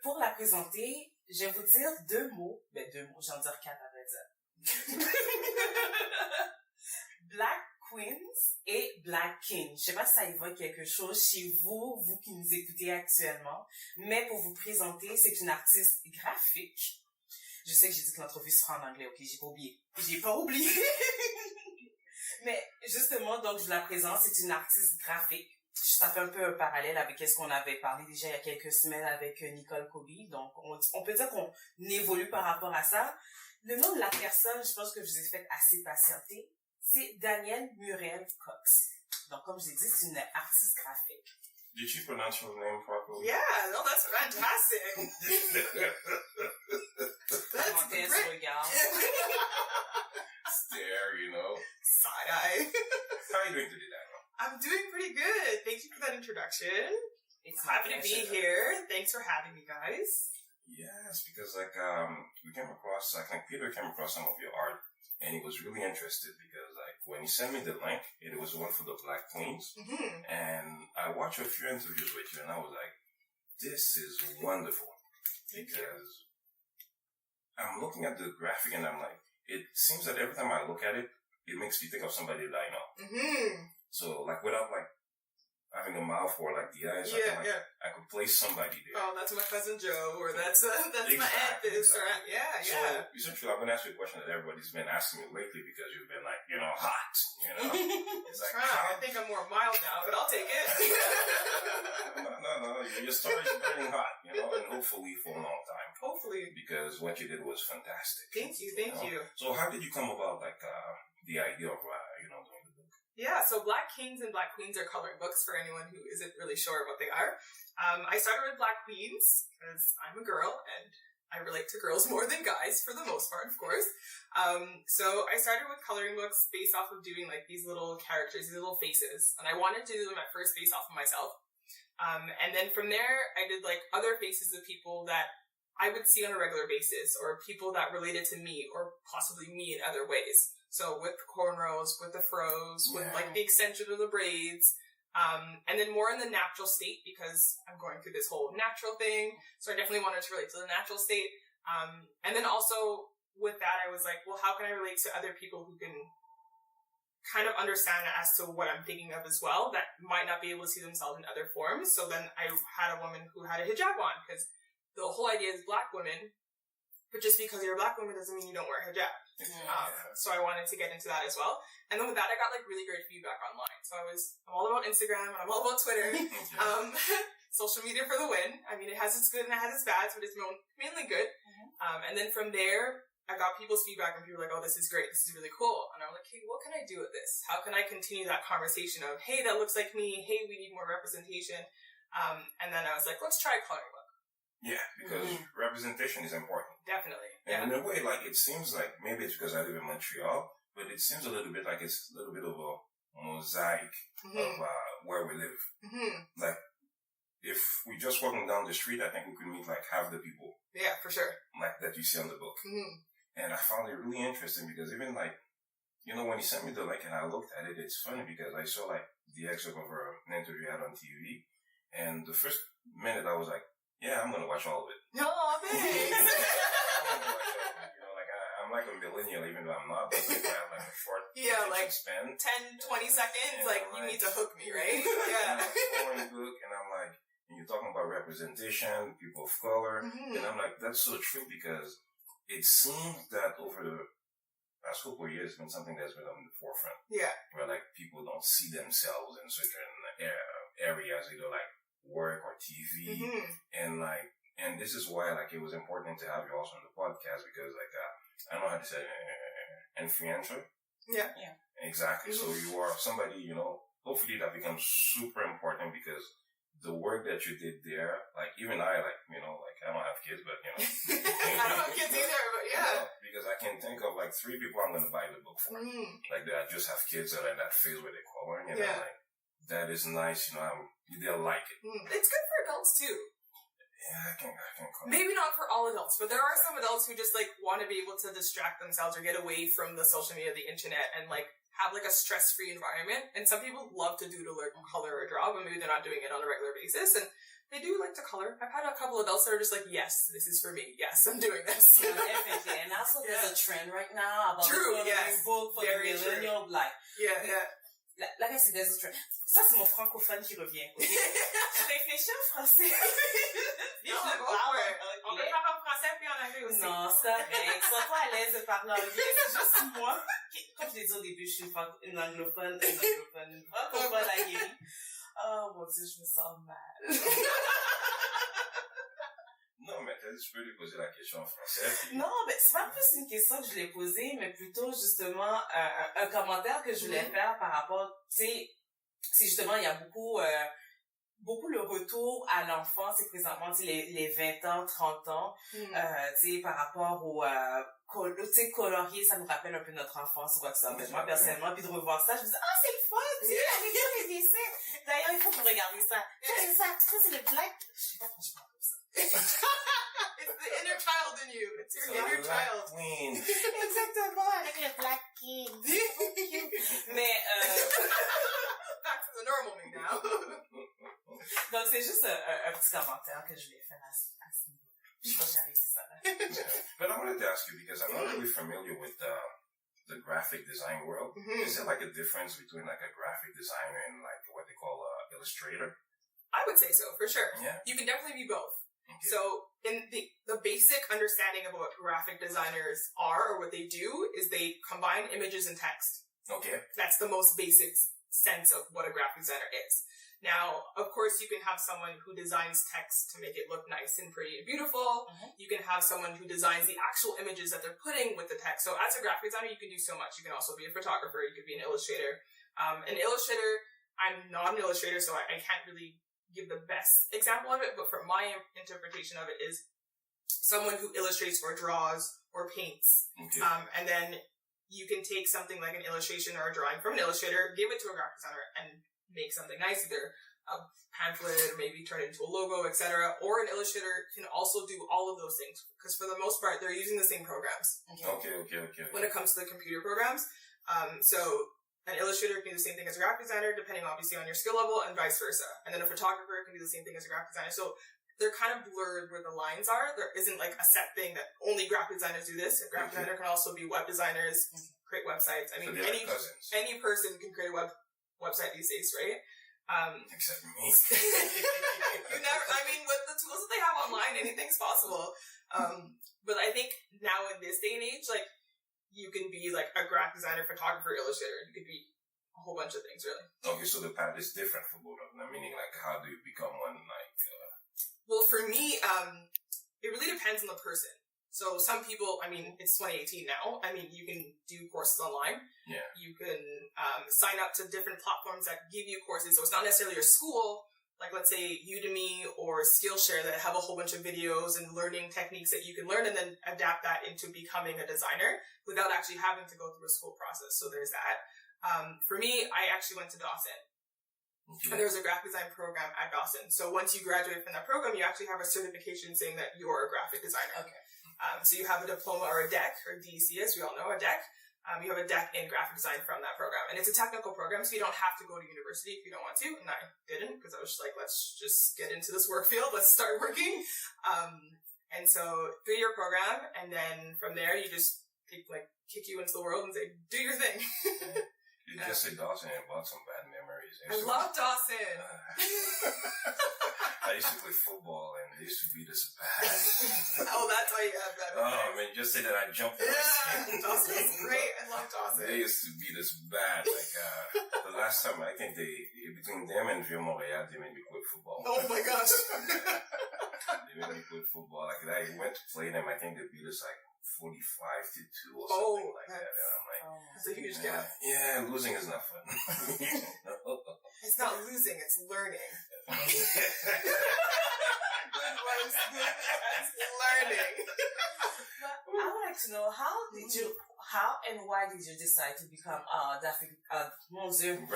Pour la présenter, je vais vous dire deux mots, j'en dire 4 à vrai dire. Black Queens et Black King. Je sais pas si ça évoque quelque chose chez vous, vous qui nous écoutez actuellement, mais pour vous présenter, c'est une artiste graphique. Je sais que j'ai dit que l'entrevue se fera en anglais, ok, j'ai pas oublié. Mais justement, donc je la présente, c'est une artiste graphique. Ça fait un peu un parallèle avec ce qu'on avait parlé déjà il y a quelques semaines avec Nicole Kobe. Donc, on peut dire qu'on évolue par rapport à ça. Le nom de la personne, je pense que je vous ai fait assez patienter, c'est Danielle Murrell Cox. Donc, comme je l'ai dit, c'est une artiste graphique. Did you pronounce your name properly? Yeah, no, that's fantastic. That's great. Stare, you know. Side-eye. How are you doing today, Daniel? I'm doing pretty good. Thank you for that introduction. It's happy to be here. Thanks for having me, guys. Yes, because we came across, Peter came across some of your art, and he was really interested because when he sent me the link, it was one for the Black Queens, and I watched a few interviews with you, and I was like, this is wonderful. Because I'm looking at the graphic, and I'm like, it seems that every time I look at it, it makes me think of somebody that I know. So, without, having a mouth or, the eyes, I could place somebody there. Oh, that's my cousin Joe, or that's exactly, my aunt this, or yeah. So, essentially, I'm going to ask you a question that everybody's been asking me lately because you've been, hot, It's I think I'm more mild now, but I'll take it. No, your story's burning hot, and hopefully for a long time. Hopefully. Because what you did was fantastic. Thank you. So how did you come about, the idea of, doing the book? Yeah, so Black Kings and Black Queens are coloring books for anyone who isn't really sure what they are. I started with Black Queens because I'm a girl and I relate to girls more than guys for the most part, of course. So I started with coloring books based off of doing these little characters, these little faces. And I wanted to do them at first based off of myself. And then from there, I did other faces of people that I would see on a regular basis or people that related to me or possibly me in other ways. So with the cornrows, with the froze, with the extension of the braids, and then more in the natural state because I'm going through this whole natural thing. So I definitely wanted to relate to the natural state. And then also with that, I was like, well, how can I relate to other people who can kind of understand as to what I'm thinking of as well that might not be able to see themselves in other forms. So then I had a woman who had a hijab on because the whole idea is Black women, but just because you're a Black woman doesn't mean you don't wear a hijab. So I wanted to get into that as well. And then with that, I got really great feedback online. So I'm all about Instagram and I'm all about Twitter. Social media for the win. I mean, it has its good and it has its bad, but it's mainly good. And then from there, I got people's feedback and people were like, oh, this is great. This is really cool. And I'm like, hey, what can I do with this? How can I continue that conversation of, hey, that looks like me. Hey, we need more representation. And then I was like, let's try a coloring book. Yeah, because representation is important. Definitely. And in a way, it seems like, maybe it's because I live in Montreal, but it seems a little bit like it's a little bit of a mosaic of where we live. If we just walking down the street, I think we could meet half the people. Yeah, for sure. That you see on the book. And I found it really interesting because even when you sent me the link and I looked at it, it's funny because I saw the excerpt of an interview I had on TV. And the first minute I was like, yeah, I'm going to watch all of it. No, thanks. I'm like a millennial, even though I'm not, but I have a short span. 10, 20 seconds, you need to hook me, right? Yeah. I'm the book, and I'm like, and you're talking about representation, people of color, and I'm like, that's so true because it seems that over the past couple of years, it's been something that's been on the forefront. Yeah. Where people don't see themselves in certain areas, either work or TV, and this is why it was important to have you also on the podcast because I don't know how to say influencer. Yeah. Exactly. So you are somebody, hopefully that becomes super important because the work that you did there, even I, I don't have kids, but I don't have kids either, but yeah. Because I can think of 3 people I'm going to buy the book for. That just have kids that are in that phase where they're coloring, and I'm like, that is nice, they'll like it. It's good for adults too. Yeah, I can Maybe not for all adults, but there are some adults who just want to be able to distract themselves or get away from the social media, the internet, and have a stress-free environment. And some people love to doodle or color or draw, but maybe they're not doing it on a regular basis. And they do like to color. I've had a couple adults that are just like, yes, this is for me. Yes, I'm doing this. Yeah, definitely. And also there's a trend right now about True, the yes. book for Very the millennial, like, like I said, there's a trend. Ça, c'est mon francophone qui revient. Okay? Je réfléchis en français. Non, on peut parler en français puis en anglais aussi. Non, c'est correct. Sois pas à l'aise de parler anglais, c'est juste moi. Comme je l'ai dit au début, je suis une anglophone, francophone aguerrie. Oh mon Dieu, je me sens mal. Non, mais peut-être je peux lui poser la question en français. Puis... Non, mais c'est pas plus une question que je l'ai posée, mais plutôt justement un commentaire que je voulais faire par rapport, tu sais, c'est justement, il y a beaucoup le retour à l'enfance, c'est présentement, tu sais, les 20 ans, 30 ans, tu sais, par rapport au, tu sais, colorier, ça nous rappelle un peu notre enfance ou quoi que ce soit. Mais moi, personnellement, puis de revoir ça, je me dis, ah, c'est le fun, tu sais, avec ça, les dessins. D'ailleurs, il faut que vous regardiez ça. Ça, c'est le black. Je sais pas franchement comme ça. It's the inner child in you. It's your inner child. Queen. Exactement, avec le black king. Mais, back to the normal me now. Donc, c'est juste un petit commentaire que je voulais faire à ce niveau. Je pense que j'ai réussi ça. But I wanted to ask you, because I'm not really familiar with the graphic design world. Is there like a difference between like a graphic designer and like what they call a illustrator? I would say so, for sure. Yeah. You can definitely be both. Okay. So, in the basic understanding of what graphic designers are or what they do is they combine images and text. Okay. That's the most basic sense of what a graphic designer is. Now, of course, you can have someone who designs text to make it look nice and pretty and beautiful. You can have someone who designs the actual images that they're putting with the text. So as a graphic designer, you can do so much. You can also be a photographer. You could be an illustrator. I'm not an illustrator, so I can't really give the best example of it, but from my interpretation of it is someone who illustrates or draws or paints. Okay. And then you can take something like an illustration or a drawing from an illustrator, give it to a graphic designer, and make something nice, either a pamphlet, or maybe turn it into a logo, etc. Or an illustrator can also do all of those things, because for the most part, they're using the same programs. Okay. When it comes to the computer programs. So an illustrator can do the same thing as a graphic designer, depending obviously on your skill level, and vice versa. And then a photographer can do the same thing as a graphic designer. So they're kind of blurred where the lines are. There isn't like a set thing that only graphic designers do this. A graphic designer can also be web designers, create websites. I mean, so any person can create a website these days, right? Except me. I mean, with the tools that they have online, anything's possible. But I think now in this day and age, like, you can be like a graphic designer, photographer, illustrator. You could be a whole bunch of things, really. Okay, so the path is different for both of them. Meaning, like, how do you become one? Like, well, for me, it really depends on the person. So some people, I mean, it's 2018 now. I mean, you can do courses online. Yeah. You can sign up to different platforms that give you courses. So it's not necessarily your school, like let's say Udemy or Skillshare, that have a whole bunch of videos and learning techniques that you can learn and then adapt that into becoming a designer without actually having to go through a school process. So there's that. For me, I actually went to Dawson. okay. And there's a graphic design program at Dawson. So once you graduate from that program, you actually have a certification saying that you're a graphic designer. Okay. So you have a diploma or a DEC, or DEC as we all know, a DEC. You have a DEC in graphic design from that program. And it's a technical program, so you don't have to go to university if you don't want to. And I didn't, because I was just like, let's just get into this work field. Let's start working. And so 3-year program, and then from there, you just kick you into the world and say, do your thing. You just said Dawson and brought some bad memories. I love Dawson. I used to play football, and they used to beat us bad. Oh, that's why you have that. Oh, I mean, just say that I jumped in my skin. Dawson is great. I love Dawson. They used to beat us bad. Like, the last time, I think between them and Vieux Montréal, they made me quit football. Oh my gosh. They made me quit football. Like, I went to play them, I think they beat us like 45-2 or something like that. And I'm like, that's a huge gap. Yeah, losing is not fun. It's not losing, it's learning. Good words. It's learning. But I would like to know, how and why did you decide to become graphic designer?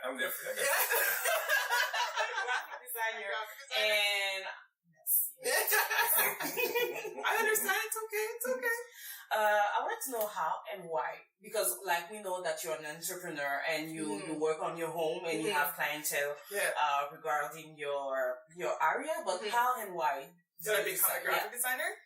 I'm there for you. Graphic designer. And I understand. It's okay. I want to know how and why. Because, like, we know that you're an entrepreneur and you work on your home and you have clientele regarding your area. But how and why did I become a graphic designer?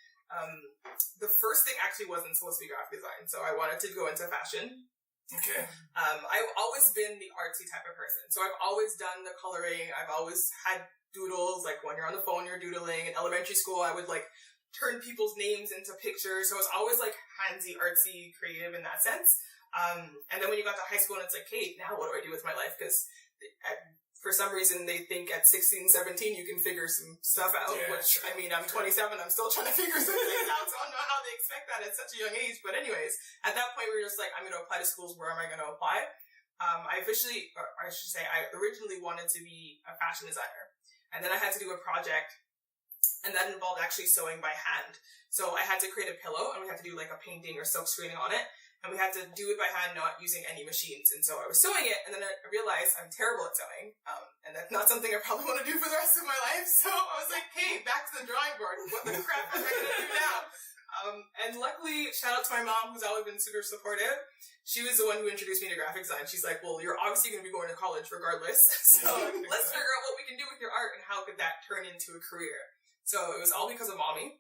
The first thing actually wasn't supposed to be graphic design. So I wanted to go into fashion. Okay. I've always been the artsy type of person. So I've always done the coloring. I've always had doodles. Like, when you're on the phone, you're doodling. In elementary school, I would, like, turn people's names into pictures. So I was always, like, handsy, artsy, creative in that sense. And then when you got to high school and it's like, hey, now what do I do with my life? Because for some reason they think at 16, 17 you can figure some stuff out, which, I mean, I'm 27, I'm still trying to figure some things out, so I don't know how they expect that at such a young age. But anyways, at that point we were just like, I'm going to apply to schools. Where am I going to apply? I originally wanted to be a fashion designer. And then I had to do a project, and that involved actually sewing by hand. So I had to create a pillow, and we had to do like a painting or silk screening on it. And we had to do it by hand, not using any machines. And so I was sewing it, and then I realized I'm terrible at sewing. And that's not something I probably want to do for the rest of my life. So I was like, hey, back to the drawing board. What the crap am I going to do now? And luckily, shout out to my mom, who's always been super supportive. She was the one who introduced me to graphic design. She's like, well, you're obviously going to be going to college regardless. So let's figure out what we can do with your art and how could that turn into a career. So it was all because of mommy.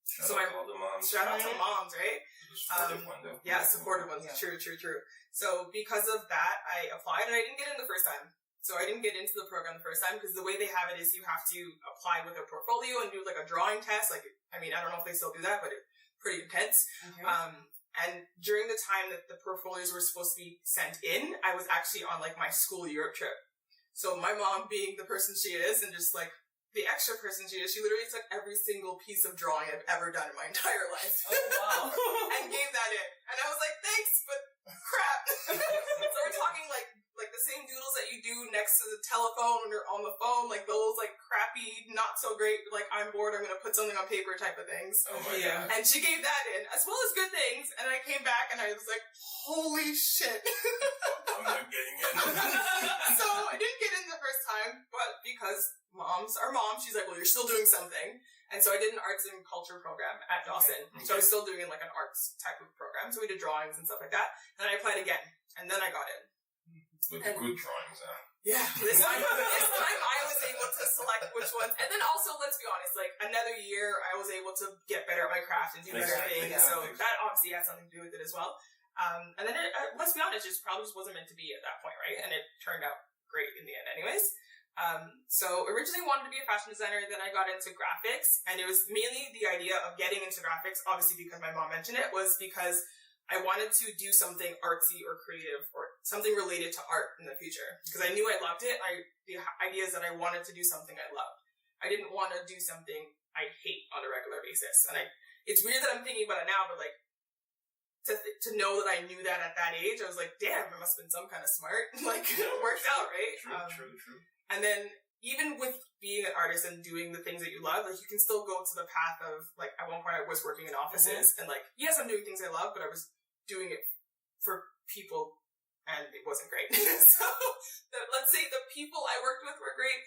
Shout out to all the moms. Shout out to moms, right? Supportive one, though. Yeah, supportive ones. Yeah. True. So because of that, I applied, and I didn't get in the first time. So I didn't get into the program the first time, because the way they have it is you have to apply with a portfolio and do like a drawing test. Like, I mean, I don't know if they still do that, but it's pretty intense. Okay. And during the time that the portfolios were supposed to be sent in, I was actually on like my school Europe trip. So my mom, being the person she is, and just like the extra person she is, she literally took every single piece of drawing I've ever done in my entire life. Oh, wow. And gave that in. And I was like, thanks, but crap. So we're talking like the same doodles that you do next to the telephone when you're on the phone, like those like crappy, not so great, like I'm bored, I'm gonna put something on paper type of things. Oh my God. And she gave that in, as well as good things, and I came back and I was like, holy shit. I'm not getting in. So I didn't get in the first time, but because moms are moms, she's like, well, you're still doing something. And so I did an arts and culture program at Dawson. Okay. So I was still doing like an arts type of program. So we did drawings and stuff like that. And I applied again. And then I got in. With good drawings, huh? Yeah. This time I was able to select which ones. And then also, let's be honest, like another year I was able to get better at my craft and do better things. Yeah. So that obviously had something to do with it as well. And then let's be honest, it probably just wasn't meant to be at that point, right? And it turned out great in the end anyways. So originally wanted to be a fashion designer, then I got into graphics, and it was mainly the idea of getting into graphics, obviously because my mom mentioned it, was because I wanted to do something artsy or creative or something related to art in the future. Because I knew I loved it. The idea is that I wanted to do something I loved. I didn't want to do something I hate on a regular basis. And it's weird that I'm thinking about it now, but like, to know that I knew that at that age, I was like, damn, I must have been some kind of smart. Like, it worked out, right? True. And then even with being an artist and doing the things that you love, like you can still go to the path of like, at one point I was working in offices and like, yes, I'm doing things I love, but I was doing it for people and it wasn't great. So let's say the people I worked with were great,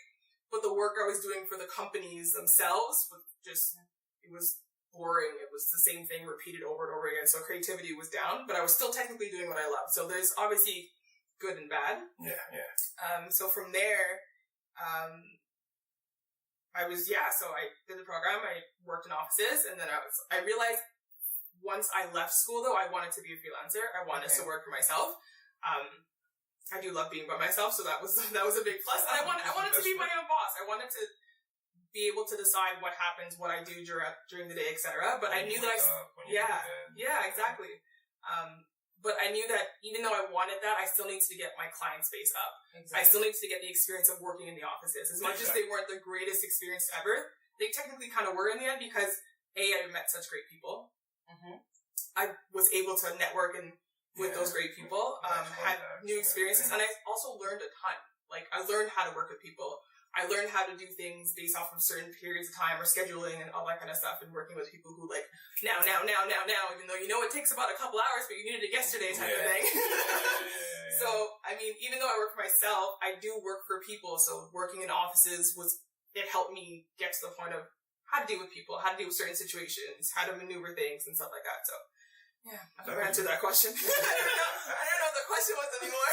but the work I was doing for the companies themselves was just, it was boring. It was the same thing repeated over and over again. So creativity was down, but I was still technically doing what I love. So there's obviously good and bad. Yeah. So from there, so I did the program, I worked in offices, and then I realized once I left school though, I wanted to be a freelancer. I wanted to work for myself. I do love being by myself, so that was a big plus. And I wanted to be my own boss. I wanted to be able to decide what happens, what I do during the day, etc. But I knew that exactly. But I knew that even though I wanted that, I still needed to get my client space up. Exactly. I still needed to get the experience of working in the offices. As much as they weren't the greatest experience ever, they technically kind of were in the end because I met such great people. Mm-hmm. I was able to network with those great people, had new experiences, and I also learned a ton. Like, I learned how to work with people. I learned how to do things based off of certain periods of time or scheduling and all that kind of stuff, and working with people who like, now, even though you know it takes about a couple hours, but you needed it yesterday type of thing. So, I mean, even though I work for myself, I do work for people, so working in offices it helped me get to the point of how to deal with people, how to deal with certain situations, how to maneuver things and stuff like that. So Yeah, I never answered that question. I don't know what the question was anymore.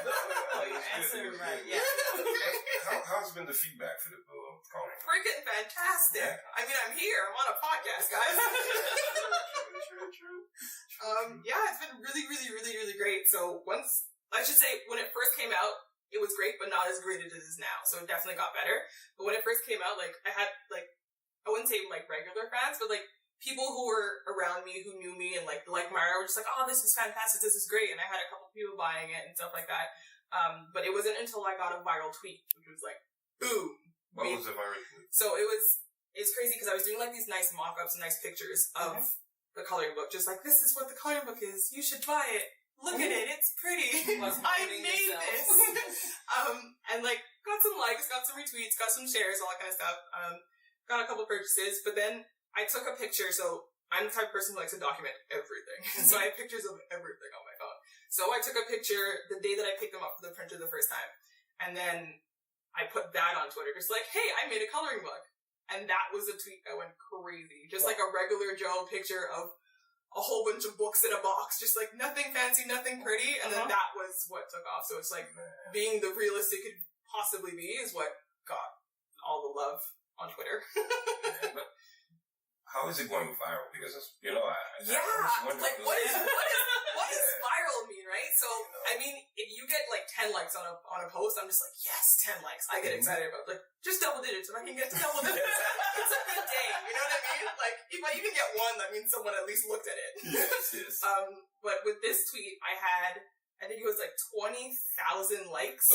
No, you answered it right. Yeah. Okay. How's been the feedback for the calling? Freaking fantastic. Yeah. I mean, I'm here. I'm on a podcast, guys. True. Yeah, it's been really, really, really, really great. So when it first came out, it was great, but not as great as it is now. So it definitely got better. But when it first came out, like, I had, like, I wouldn't say, like, regular fans, but, like, people who were around me, who knew me, and, like Mara, were just like, oh, this is fantastic, this is great. And I had a couple people buying it and stuff like that. But it wasn't until I got a viral tweet, which was like, boom. What was the viral tweet? So it's crazy because I was doing, like, these nice mock-ups and nice pictures of the coloring book. Just like, this is what the coloring book is. You should buy it. Look at it. It's pretty. I made this. And, like, got some likes, got some retweets, got some shares, all that kind of stuff. Got a couple purchases, but then I took a picture, so I'm the type of person who likes to document everything. So I have pictures of everything on my phone. So I took a picture the day that I picked them up for the printer the first time. And then I put that on Twitter, just like, hey, I made a coloring book. And that was a tweet that went crazy. Just like a regular Joe picture of a whole bunch of books in a box. Just like nothing fancy, nothing pretty. And then that was what took off. So it's like being the realist it could possibly be is what got all the love on Twitter. But how is it going viral? Because it's, like what does viral mean, right? So I mean, if you get like 10 likes on a post, I'm just like, yes, 10 likes. I get excited about like just double digits. If I can get to double digits, it's a good day. You know what I mean? Like if I even get one, that means someone at least looked at it. Yes. But with this tweet, I think it was like 20,000 likes.